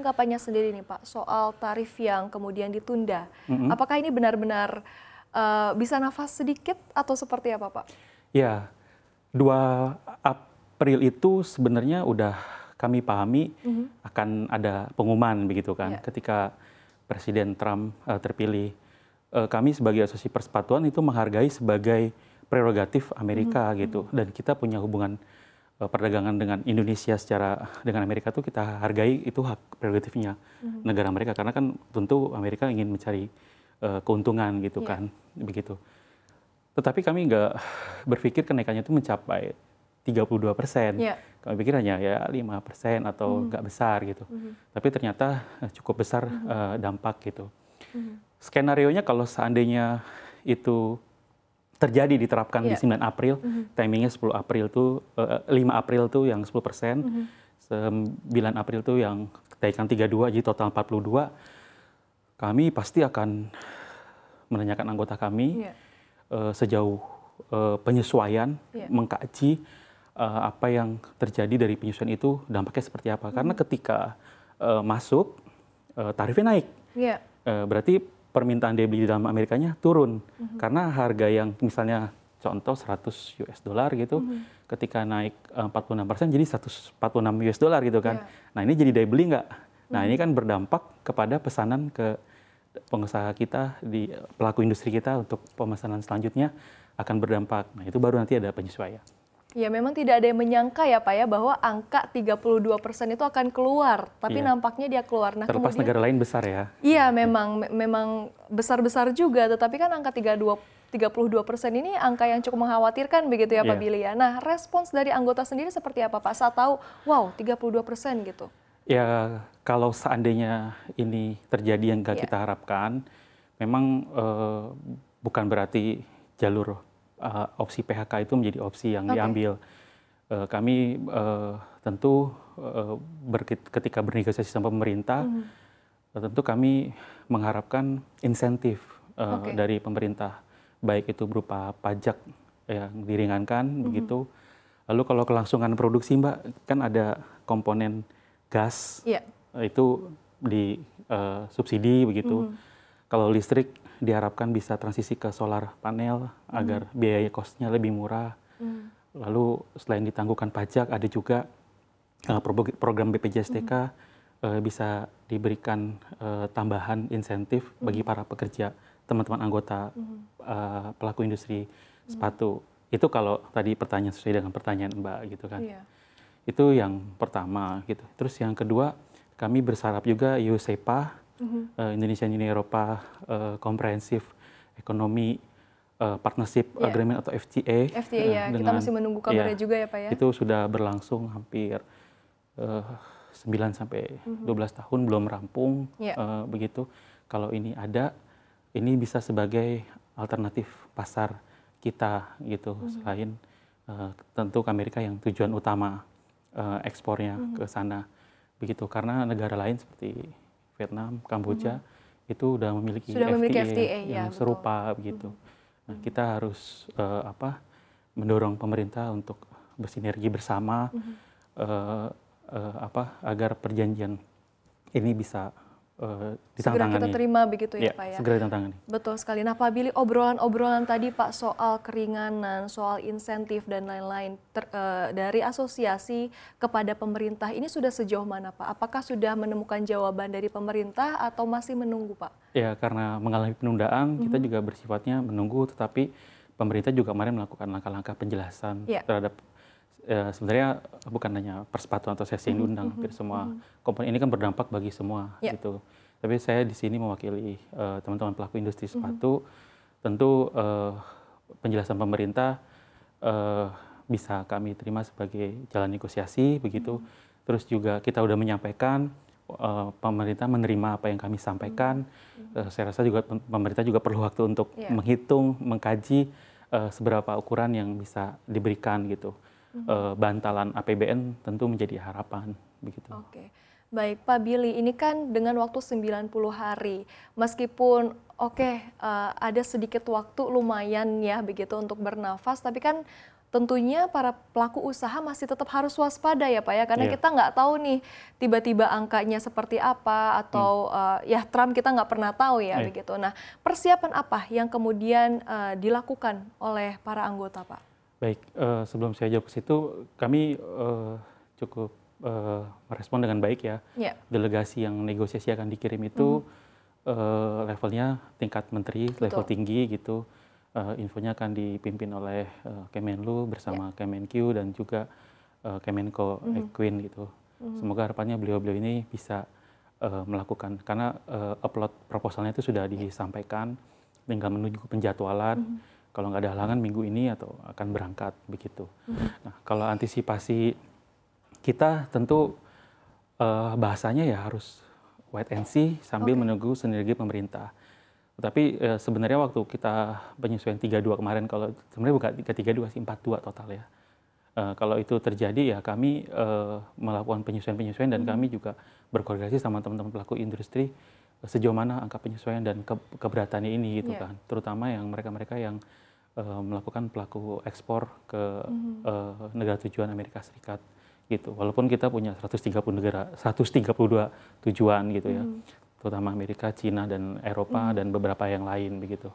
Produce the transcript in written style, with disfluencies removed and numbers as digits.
tanggapannya sendiri nih Pak soal tarif yang kemudian ditunda? Apakah ini benar-benar bisa nafas sedikit atau seperti apa Pak? Ya, 2 April itu sebenarnya udah kami pahami akan ada pengumuman begitu kan. Ketika Presiden Trump terpilih, kami sebagai asosiasi persepatuan itu menghargai sebagai prerogatif Amerika gitu, dan kita punya hubungan perdagangan dengan Indonesia dengan Amerika tuh kita hargai, itu hak prerogatifnya negara mereka, karena kan tentu Amerika ingin mencari keuntungan gitu kan, begitu. Tetapi kami nggak berpikir kenaikannya itu mencapai 32%. Kami pikir hanya ya 5% atau nggak besar gitu. Tapi ternyata cukup besar dampak gitu. Skenarionya kalau seandainya itu terjadi diterapkan di 9 April, timingnya 10 April tuh, 5 April tuh yang 10%, 9 April tuh yang kenaikan 32, jadi total 42, kami pasti akan menanyakan anggota kami sejauh penyesuaian, mengkaji apa yang terjadi dari penyesuaian itu, dampaknya seperti apa. Karena ketika masuk, tarifnya naik. Berarti permintaan daya beli di dalam Amerikanya turun. Karena harga yang misalnya contoh 100 US dollar gitu, ketika naik 46% jadi 146 US dollar gitu kan. Nah ini jadi daya beli nggak? Nah ini kan berdampak kepada pesanan ke pengusaha kita, di pelaku industri kita untuk pemesanan selanjutnya akan berdampak. Nah itu baru nanti ada penyesuaian. Ya memang tidak ada yang menyangka ya Pak ya bahwa angka 32% itu akan keluar, tapi nampaknya dia keluar. Nah, terlepas kemudian, negara lain besar ya. Iya memang besar-besar juga, tetapi kan angka 32% ini angka yang cukup mengkhawatirkan begitu ya Pak Billy ya. Nah respons dari anggota sendiri seperti apa Pak saat tahu wow 32% gitu? Ya kalau seandainya ini terjadi yang nggak kita harapkan, memang bukan berarti jalur opsi PHK itu menjadi opsi yang diambil. Kami tentu ketika bernegosiasi sama pemerintah, tentu kami mengharapkan insentif dari pemerintah, baik itu berupa pajak yang diringankan, begitu. Lalu kalau kelangsungan produksi Mbak, kan ada komponen gas, itu di subsidi begitu. Kalau listrik diharapkan bisa transisi ke solar panel agar biaya kosnya lebih murah. Lalu selain ditangguhkan pajak, ada juga program BPJS-TK bisa diberikan tambahan insentif bagi para pekerja, teman-teman anggota pelaku industri sepatu. Itu kalau tadi pertanyaan sesuai dengan pertanyaan Mbak gitu kan. Itu yang pertama gitu. Terus yang kedua, kami berharap juga USEPA, Indonesia Uni Eropa Comprehensive Economy Partnership Agreement atau FTA. FTA ya, kita masih menunggu kabarnya juga ya Pak ya. Itu sudah berlangsung hampir 9 sampai 12 tahun belum rampung, begitu. Kalau ini ada, ini bisa sebagai alternatif pasar kita gitu, selain tentu ke Amerika yang tujuan utama ekspornya ke sana, begitu. Karena negara lain seperti Vietnam, Kamboja itu udah memiliki FTA yang serupa begitu. Nah, kita harus mendorong pemerintah untuk bersinergi bersama agar perjanjian ini bisa segera kita terima begitu ya Pak ya. Segera ditantangani. Betul sekali. Nah Pak Billy, obrolan-obrolan tadi Pak soal keringanan, soal insentif dan lain-lain dari asosiasi kepada pemerintah ini sudah sejauh mana Pak? Apakah sudah menemukan jawaban dari pemerintah atau masih menunggu Pak? Ya karena mengalami penundaan kita juga bersifatnya menunggu, tetapi pemerintah juga kemarin melakukan langkah-langkah penjelasan terhadap sebenarnya bukan hanya persepatuan atau sesi yang diundang, hampir semua komponen ini kan berdampak bagi semua gitu. Tapi saya di sini mewakili teman-teman pelaku industri sepatu, tentu penjelasan pemerintah bisa kami terima sebagai jalan negosiasi begitu. Terus juga kita sudah menyampaikan, pemerintah menerima apa yang kami sampaikan. Saya rasa juga pemerintah juga perlu waktu untuk menghitung, mengkaji seberapa ukuran yang bisa diberikan gitu. Bantalan APBN tentu menjadi harapan begitu. Oke. Baik Pak Billy, ini kan dengan waktu 90 hari, meskipun ada sedikit waktu lumayan ya begitu untuk bernafas, tapi kan tentunya para pelaku usaha masih tetap harus waspada ya Pak ya, karena Iya. kita nggak tahu nih tiba-tiba angkanya seperti apa atau ya Trump kita nggak pernah tahu ya Iya. begitu. Nah, persiapan apa yang kemudian dilakukan oleh para anggota Pak? Baik, sebelum saya jawab ke situ, kami cukup merespon dengan baik ya. Ya. Delegasi yang negosiasi akan dikirim itu levelnya tingkat menteri, level Betul. tinggi gitu. Infonya akan dipimpin oleh Kemenlu bersama Kemenkyu dan juga Kemenko Equin gitu. Semoga harapannya beliau-beliau ini bisa melakukan, karena upload proposalnya itu sudah disampaikan, tinggal menuju penjadwalan. Kalau nggak ada halangan minggu ini atau akan berangkat begitu. Nah, kalau antisipasi kita tentu bahasanya ya harus wait and see sambil menunggu sinergi pemerintah. Tapi sebenarnya waktu kita penyesuaian 32 kemarin, kalau sebenarnya bukan 32 sih, 42 total ya. Kalau itu terjadi ya kami melakukan penyesuaian-penyesuaian dan kami juga berkoordinasi sama teman-teman pelaku industri sejauh mana angka penyesuaian dan keberatannya ini gitu kan. Terutama yang mereka-mereka yang melakukan pelaku ekspor ke negara tujuan Amerika Serikat gitu. Walaupun kita punya 132 tujuan gitu ya. Terutama Amerika, Cina dan Eropa dan beberapa yang lain begitu.